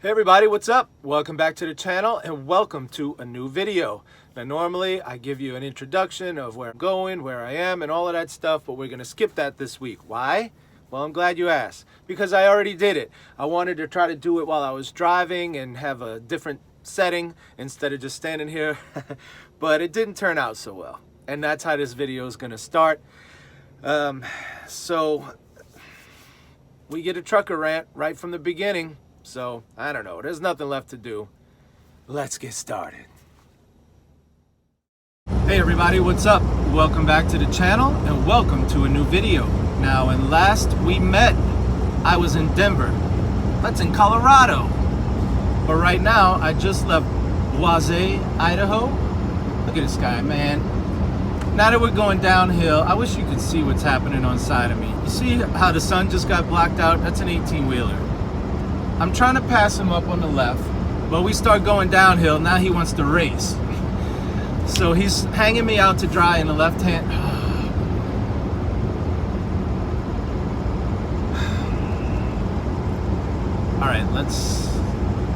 Hey everybody, what's up? Welcome back to the channel and welcome to a new video. Now normally I give you an introduction of where I'm going, where I am, and all of that stuff, but we're going to skip that this week. Why? Well, I'm glad you asked, because I already did it. I wanted to try to do it while I was driving and have a different setting instead of just standing here, but it didn't turn out so well. And that's how this video is going to start. So we get a trucker rant right from the beginning. So, I don't know, there's nothing left to do. Let's get started. Hey everybody, what's up? Welcome back to the channel and welcome to a new video. Now, when last we met, I was in Denver. That's in Colorado. But right now, I just left Boise, Idaho. Look at this guy, man. Now that we're going downhill, I wish you could see what's happening on side of me. You see how the sun just got blocked out? That's an 18-wheeler. I'm trying to pass him up on the left, but we start going downhill. Now he wants to race. So he's hanging me out to dry in the left hand. All right,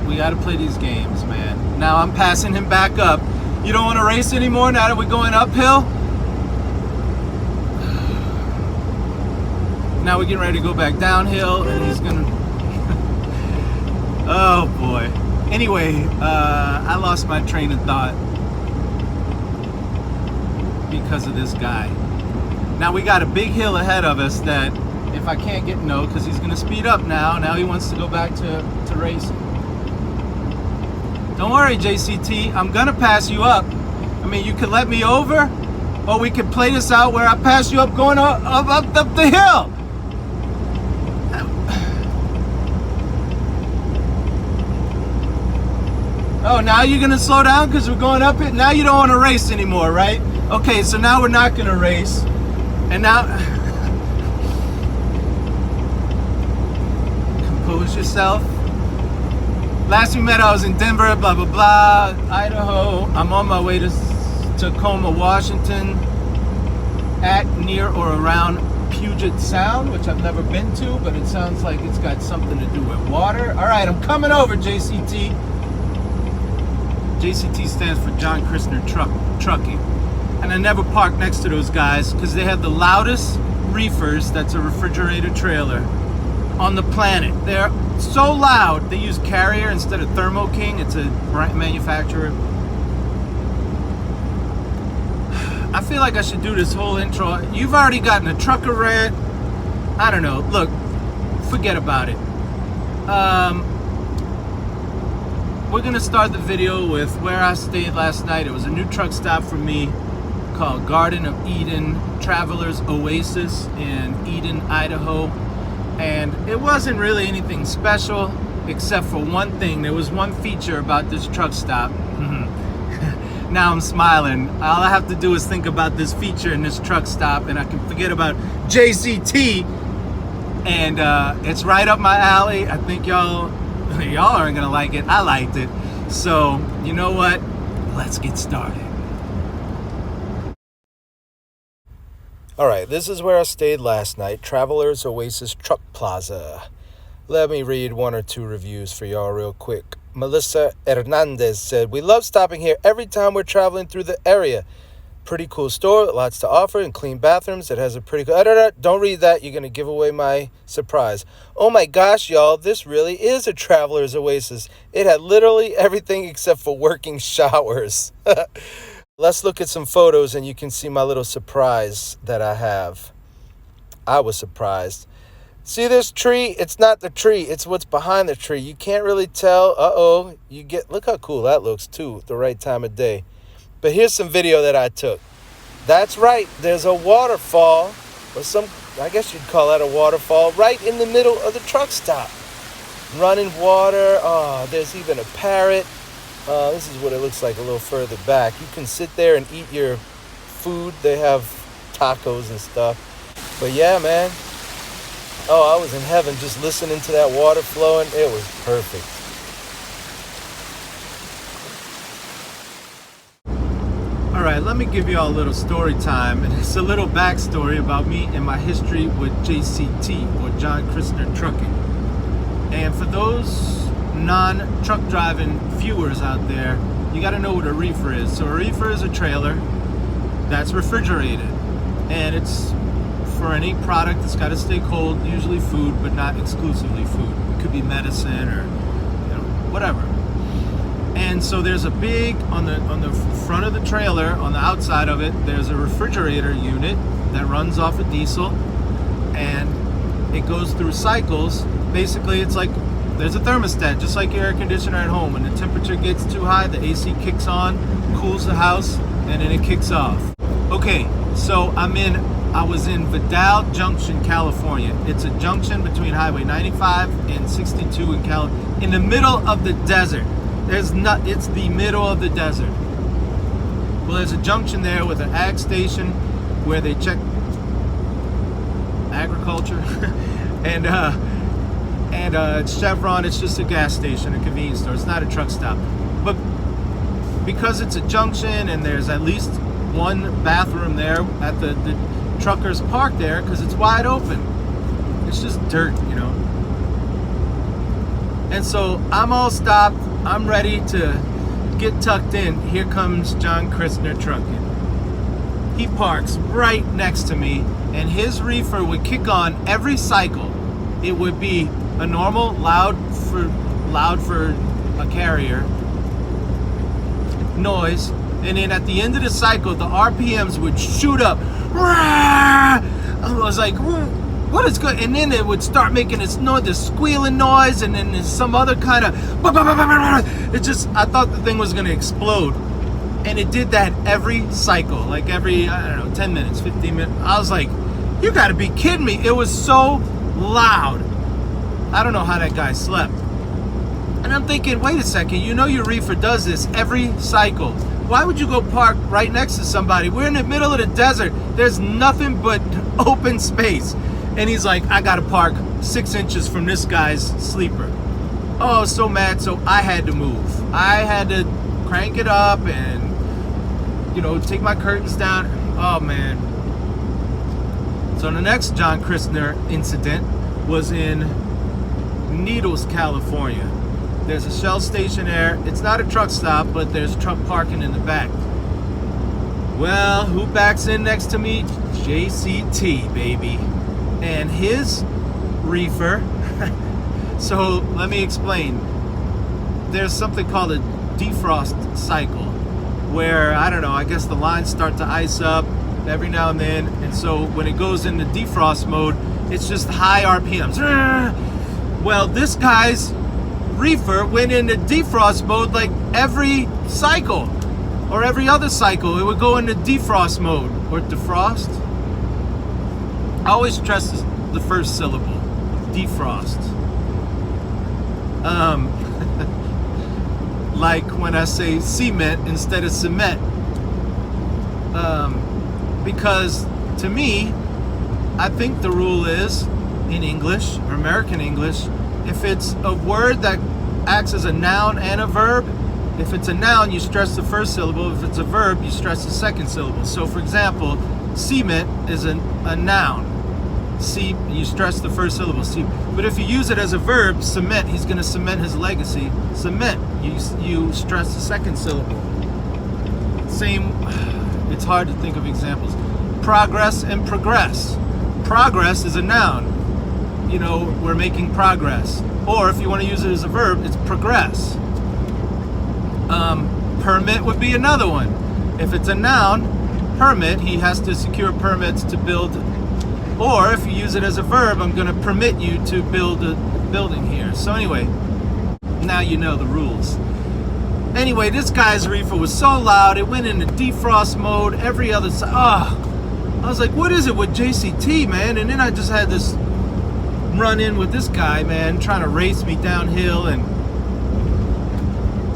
we got to play these games, man. Now I'm passing him back up. You don't want to race anymore now that we're going uphill? Now we're getting ready to go back downhill, and he's going to... Oh boy. Anyway, I lost my train of thought because of this guy. Now we got a big hill ahead of us that if I can't get because he's gonna speed up now. Now he wants to go back to racing. Don't worry, JCT, I'm gonna pass you up. I mean, you could let me over, or we could play this out where I pass you up going up the hill. Oh, now you're gonna slow down because we're going up it? Now you don't want to race anymore, right? Okay, so now we're not gonna race. And now, compose yourself. Last we met, I was in Denver, blah, blah, blah, Idaho. I'm on my way to Tacoma, Washington, at, near, or around Puget Sound, which I've never been to, but it sounds like it's got something to do with water. All right, I'm coming over, JCT. JCT stands for John Christner Trucking. And I never park next to those guys because they have the loudest reefers, that's a refrigerator trailer, on the planet. They're so loud, they use Carrier instead of Thermo King. It's a manufacturer. I feel like I should do this whole intro. You've already gotten a trucker rant. I don't know. Look, forget about it. We're gonna start the video with where I stayed last night. It was a new truck stop for me called Garden of Eden Travelers Oasis in Eden, Idaho. And it wasn't really anything special except for one thing. There was one feature about this truck stop. Now I'm smiling. All I have to do is think about this feature in this truck stop and I can forget about JCT. And it's right up my alley. I think y'all aren't gonna like it. I liked it. So, you know what? Let's get started. All right, this is where I stayed last night, Travelers Oasis Truck Plaza. Let me read one or two reviews for y'all real quick. Melissa Hernandez said, "We love stopping here every time we're traveling through the area. Pretty cool store, lots to offer, and clean bathrooms. It has a pretty cool..." Don't read that. You're going to give away my surprise. "Oh my gosh, y'all, this really is a traveler's oasis. It had literally everything except for working showers." Let's look at some photos and you can see my little surprise that I have. I was surprised. See this tree? It's not the tree. It's what's behind the tree. You can't really tell. Look how cool that looks too, the right time of day. But here's some video that I took. That's right, there's a waterfall, or I guess you'd call that a waterfall, right in the middle of the truck stop. Running water, there's even a parrot. This is what it looks like a little further back. You can sit there and eat your food. They have tacos and stuff. But yeah, man. I was in heaven just listening to that water flowing. It was perfect. All right, let me give you all a little story time. And it's a little backstory about me and my history with JCT, or John Christner Trucking. And for those non-truck driving viewers out there, you got to know what a reefer is. So a reefer is a trailer that's refrigerated, and it's for any product that's got to stay cold, usually food, but not exclusively food. It could be medicine or whatever. And so there's a big, on the front of the trailer, on the outside of it, there's a refrigerator unit that runs off of diesel, and it goes through cycles. Basically, it's like there's a thermostat, just like your air conditioner at home. When the temperature gets too high, the AC kicks on, cools the house, and then it kicks off. Okay, so I was in Vidal Junction, California. It's a junction between Highway 95 and 62 in the middle of the desert. It's the middle of the desert. Well, there's a junction there with an ag station where they check agriculture, and Chevron. It's just a gas station, a convenience store. It's not a truck stop. But because it's a junction and there's at least one bathroom there at the truckers park there because it's wide open. It's just dirt, And so I'm all stopped. I'm ready to get tucked in. Here comes John Christner trucking. He parks right next to me, and his reefer would kick on every cycle. It would be a normal, loud for a carrier noise, and then at the end of the cycle, the RPMs would shoot up. I was like, what is good? And then it would start making this squealing noise, and then there's some other kind of. I thought the thing was going to explode. And it did that every cycle, like every, 10 minutes, 15 minutes. I was like, you got to be kidding me. It was so loud. I don't know how that guy slept. And I'm thinking, wait a second, your reefer does this every cycle. Why would you go park right next to somebody? We're in the middle of the desert. There's nothing but open space. And he's like, I got to park 6 inches from this guy's sleeper. Oh, I was so mad, so I had to move. I had to crank it up and, take my curtains down. Oh, man. So the next John Christner incident was in Needles, California. There's a Shell station there. It's not a truck stop, but there's truck parking in the back. Well, who backs in next to me? JCT, baby. And his reefer. So let me explain. There's something called a defrost cycle where, I guess the lines start to ice up every now and then. And so when it goes into defrost mode, it's just high RPMs. Well, this guy's reefer went into defrost mode like every cycle or every other cycle. It would go into defrost mode or defrost. I always stress the first syllable, defrost. Like when I say cement instead of cement. Because to me, I think the rule is in English or American English, if it's a word that acts as a noun and a verb, if it's a noun, you stress the first syllable. If it's a verb, you stress the second syllable. So for example, cement is a noun. You stress the first syllable. But if you use it as a verb, cement, he's going to cement his legacy. Cement, you stress the second syllable. Same, it's hard to think of examples. Progress and progress. Progress is a noun. We're making progress. Or if you want to use it as a verb, it's progress. Permit would be another one. If it's a noun, permit, he has to secure permits to build. Or if you use it as a verb, I'm going to permit you to build a building here. So anyway, now you know the rules. Anyway, this guy's reefer was so loud, it went into defrost mode every other side. I was like, what is it with JCT, man? And then I just had this run in with this guy, man, trying to race me downhill. And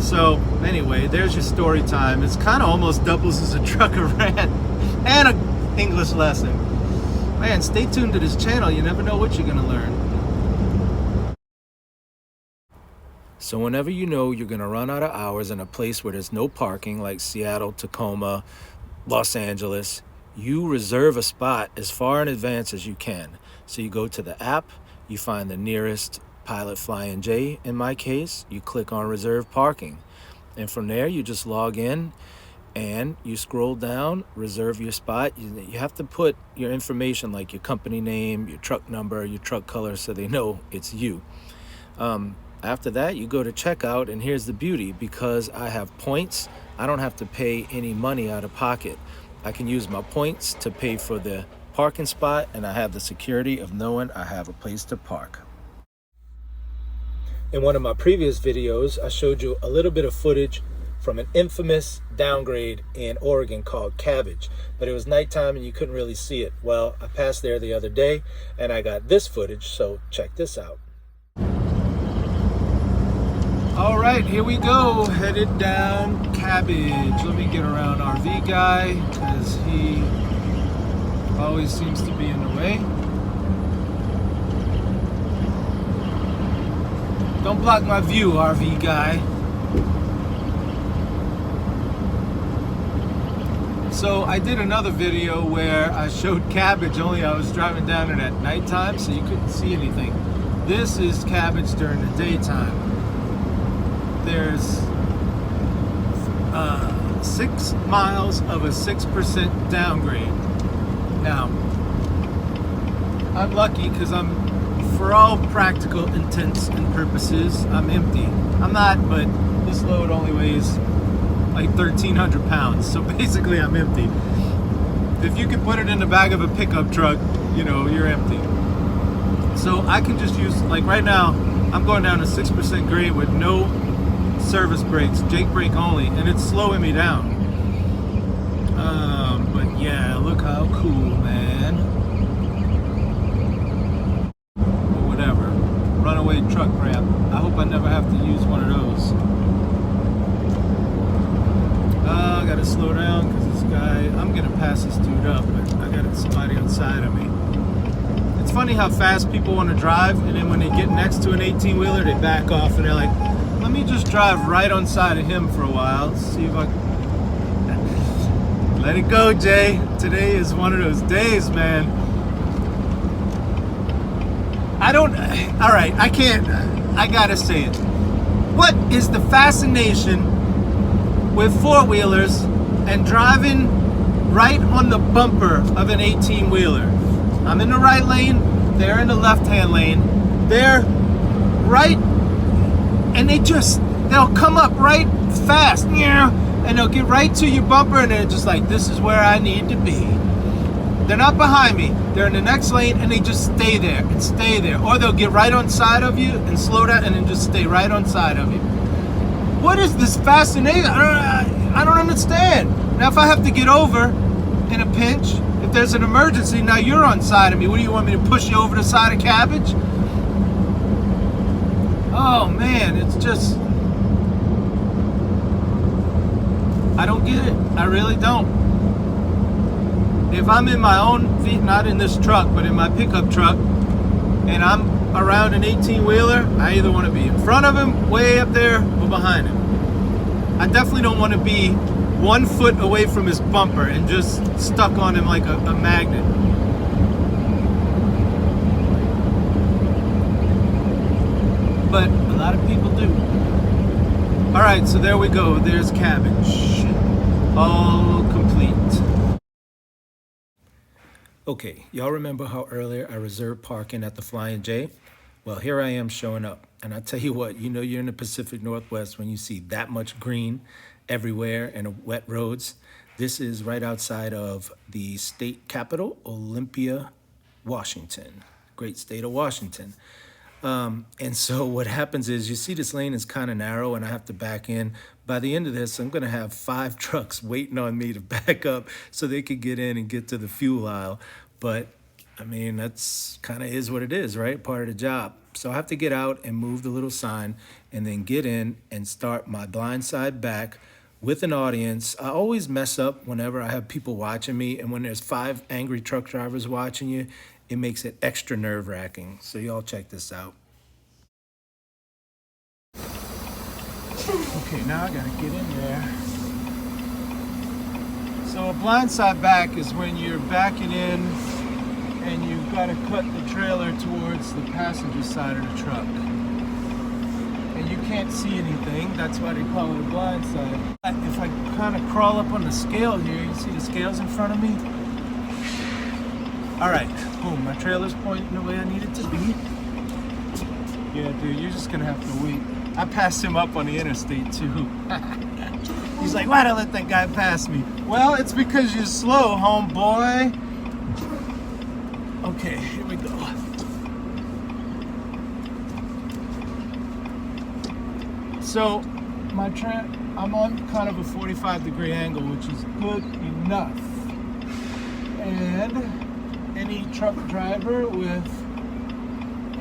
so anyway, there's your story time. It's kind of almost doubles as a trucker rant and an English lesson. Man, stay tuned to this channel. You never know what you're going to learn. So whenever you know you're going to run out of hours in a place where there's no parking, like Seattle, Tacoma, Los Angeles, you reserve a spot as far in advance as you can. So you go to the app, you find the nearest Pilot Flying J in my case, you click on reserve parking. And from there, you just log in and you scroll down, reserve your spot. You have to put your information like your company name, your truck number, your truck color, so they know it's you. After that, you go to checkout, and here's the beauty. Because I have points, I don't have to pay any money out of pocket. I can use my points to pay for the parking spot, and I have the security of knowing I have a place to park. In one of my previous videos, I showed you a little bit of footage from an infamous downgrade in Oregon called Cabbage, but it was nighttime and you couldn't really see it. Well, I passed there the other day and I got this footage, so check this out. All right, here we go, headed down Cabbage. Let me get around RV guy, because he always seems to be in the way. Don't block my view, RV guy. So I did another video where I showed Cabbage, only I was driving down it at nighttime, so you couldn't see anything. This is Cabbage during the daytime. There's 6 miles of a 6% downgrade. Now, I'm lucky because for all practical intents and purposes, I'm empty. I'm not, but this load only weighs like 1,300 pounds. So basically I'm empty. If you could put it in the back of a pickup truck, you know, you're empty. So I can just use, like right now, I'm going down a 6% grade with no service brakes, Jake brake only, and it's slowing me down. But yeah, look how cool, man. Or whatever. Runaway truck ramp. I hope I never have to use one of those. I gotta slow down because this guy, I'm gonna pass this dude up, but I got somebody on side of me. It's funny how fast people want to drive, and then when they get next to an 18-wheeler, they back off and they're like, let me just drive right on side of him for a while. See if I can... Let it go, Jay. Today is one of those days, man. All right, I gotta say it. What is the fascination with four-wheelers and driving right on the bumper of an 18-wheeler? I'm in the right lane, they're in the left-hand lane. They're right, and they'll come up right fast, and they'll get right to your bumper, and they're just like, this is where I need to be. They're not behind me, they're in the next lane, and they just stay there and stay there. Or they'll get right on side of you and slow down and then just stay right on side of you. What is this fascination? I don't understand. Now if I have to get over in a pinch, if there's an emergency, now you're on side of me. What do you want me to push you over the side of Cabbage? Oh man, it's just, I don't get it. I really don't. If I'm in my own feet, not in this truck, but in my pickup truck, and I'm around an 18-wheeler, I either want to be in front of him, way up there, or behind him. I definitely don't want to be 1 foot away from his bumper and just stuck on him like a magnet. But a lot of people do. All right, so there we go. There's Cabbage, all complete. Okay, y'all remember how earlier I reserved parking at the Flying J? Well, here I am showing up. And I tell you what, you know you're in the Pacific Northwest when you see that much green everywhere and wet roads. This is right outside of the state capital, Olympia, Washington. Great state of Washington. And so what happens is, you see this lane is kind of narrow and I have to back in. By the end of this, I'm going to have 5 trucks waiting on me to back up so they could get in and get to the fuel aisle. But I mean, that's kind of is what it is, right? Part of the job. So I have to get out and move the little sign and then get in and start my blind side back with an audience. I always mess up whenever I have people watching me, and when there's 5 angry truck drivers watching you, it makes it extra nerve-wracking. So y'all check this out. Okay, now I gotta get in there. So a blind side back is when you're backing in and you've got to cut the trailer towards the passenger side of the truck. And you can't see anything, that's why they call it a blind side. If I kind of crawl up on the scale here, you see the scales in front of me? All right, boom, my trailer's pointing the way I need it to be. Yeah, dude, you're just gonna have to wait. I passed him up on the interstate too. He's like, why'd I let that guy pass me? Well, it's because you're slow, homeboy. Okay, here we go. So, I'm on kind of a 45-degree angle, which is good enough. And any truck driver with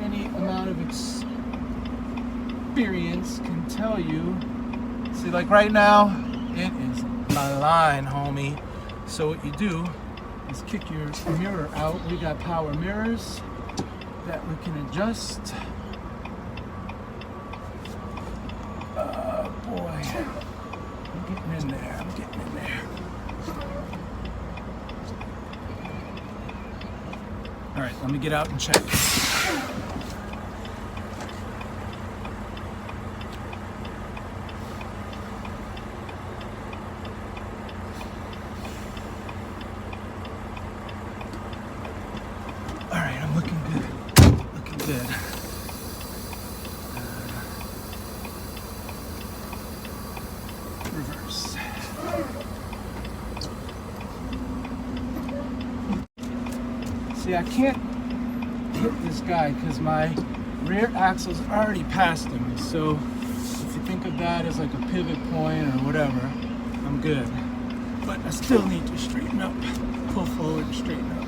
any amount of experience can tell you. See, like right now, it is a line, homie. So what you do is kick your mirror out. We got power mirrors that we can adjust. Boy, I'm getting in there. All right, let me get out and check. All right, I'm looking good. Reverse. See, I can't hit this guy because my rear axle's already past him. So if you think of that as like a pivot point or whatever, I'm good. But I still need to straighten up, pull forward and straighten up.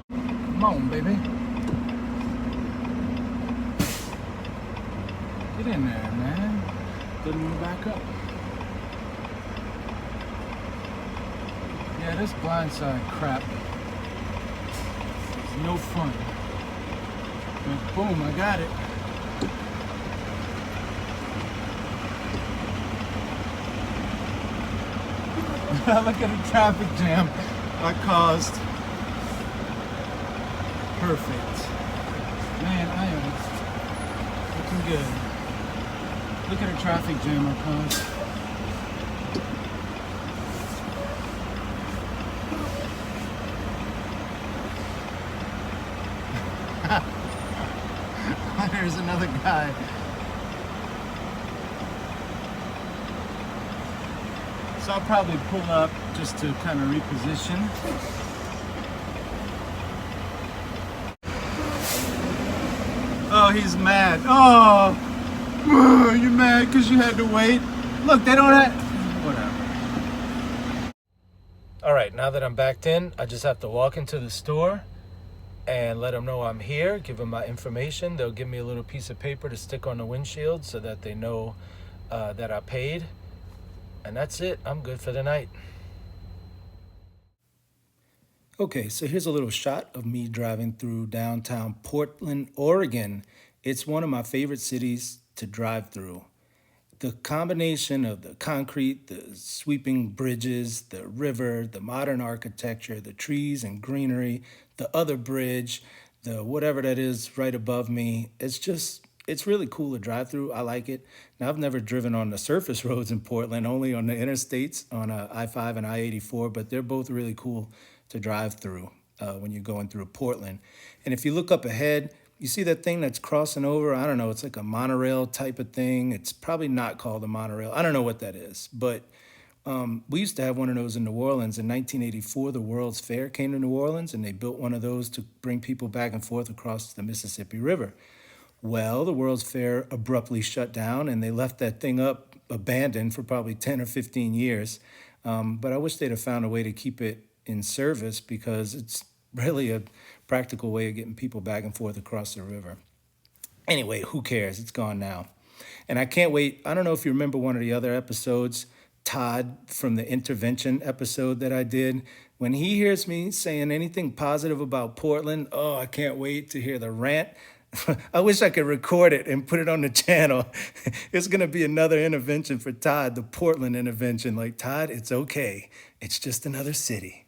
Come on, baby. Get in there, man. Get him back up. Yeah, this blindside crap is no fun. But boom, I got it. Look at the traffic jam I caused. Perfect. Man, I am looking good. Look at the traffic jam I caused. There's another guy. So I'll probably pull up just to kind of reposition. Oh, he's mad. Oh, you mad because you had to wait? Look, they don't have... Whatever. All right, now that I'm backed in, I just have to walk into the store and let them know I'm here, give them my information. They'll give me a little piece of paper to stick on the windshield so that they know that I paid. And that's it. I'm good for the night. Okay, so here's a little shot of me driving through downtown Portland, Oregon. It's one of my favorite cities to drive through. The combination of the concrete, the sweeping bridges, the river, the modern architecture, the trees and greenery, the other bridge, the whatever that is right above me, it's really cool to drive through. I like it. Now, I've never driven on the surface roads in Portland, only on the interstates, on I-5 and I-84, but they're both really cool to drive through when you're going through Portland. And if you look up ahead, you see that thing that's crossing over? I don't know. It's like a monorail type of thing. It's probably not called a monorail. I don't know what that is. But we used to have one of those in New Orleans. In 1984, the World's Fair came to New Orleans, and they built one of those to bring people back and forth across the Mississippi River. Well, the World's Fair abruptly shut down, and they left that thing up abandoned for probably 10 or 15 years. But I wish they'd have found a way to keep it in service because it's really a practical way of getting people back and forth across the river. Anyway, who cares? It's gone now. And I can't wait. I don't know if you remember one of the other episodes, Todd from the intervention episode that I did. When he hears me saying anything positive about Portland, oh, I can't wait to hear the rant. I wish I could record it and put it on the channel. It's going to be another intervention for Todd, the Portland intervention. Like, Todd, it's okay. It's just another city.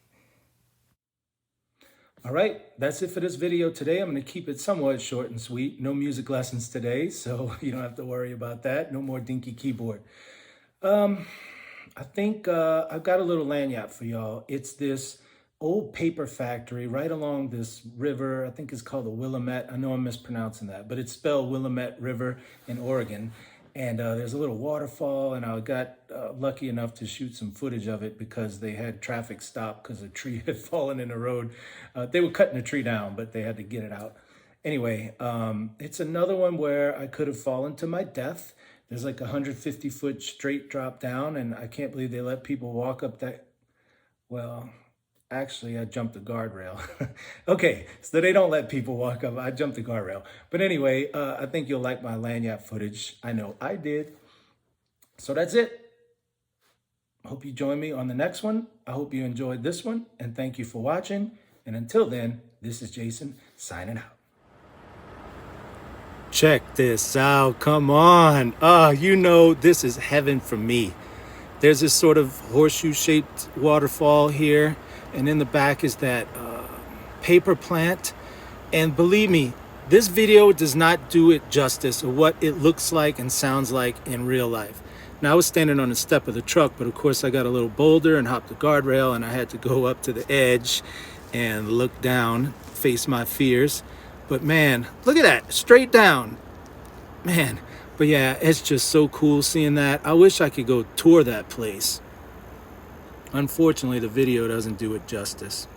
All right, that's it for this video today. I'm going to keep it somewhat short and sweet. No music lessons today, so you don't have to worry about that. No more dinky keyboard. I think I've got a little lanyard for y'all. It's this old paper factory right along this river. I think it's called the Willamette. I know I'm mispronouncing that, but it's spelled Willamette River in Oregon. And there's a little waterfall, and I got lucky enough to shoot some footage of it because they had traffic stopped because a tree had fallen in the road. They were cutting the tree down, but they had to get it out. Anyway, it's another one where I could have fallen to my death. There's like a 150-foot straight drop down, and I can't believe they let people walk up that. Well, actually, I jumped the guardrail. Okay, so they don't let people walk up. I jumped the guardrail. But anyway, I think you'll like my lanyard footage. I know I did. So that's it. Hope you join me on the next one. I hope you enjoyed this one, and thank you for watching. And until then, this is Jason signing out. Check this out. Come on. You know, this is heaven for me. There's this sort of horseshoe-shaped waterfall here, and in the back is that paper plant. And believe me, this video does not do it justice of what it looks like and sounds like in real life. Now, I was standing on the step of the truck, but of course I got a little boulder and hopped the guardrail, and I had to go up to the edge and look down, face my fears. But man, look at that, straight down. Man, but yeah, it's just so cool seeing that. I wish I could go tour that place. Unfortunately, the video doesn't do it justice.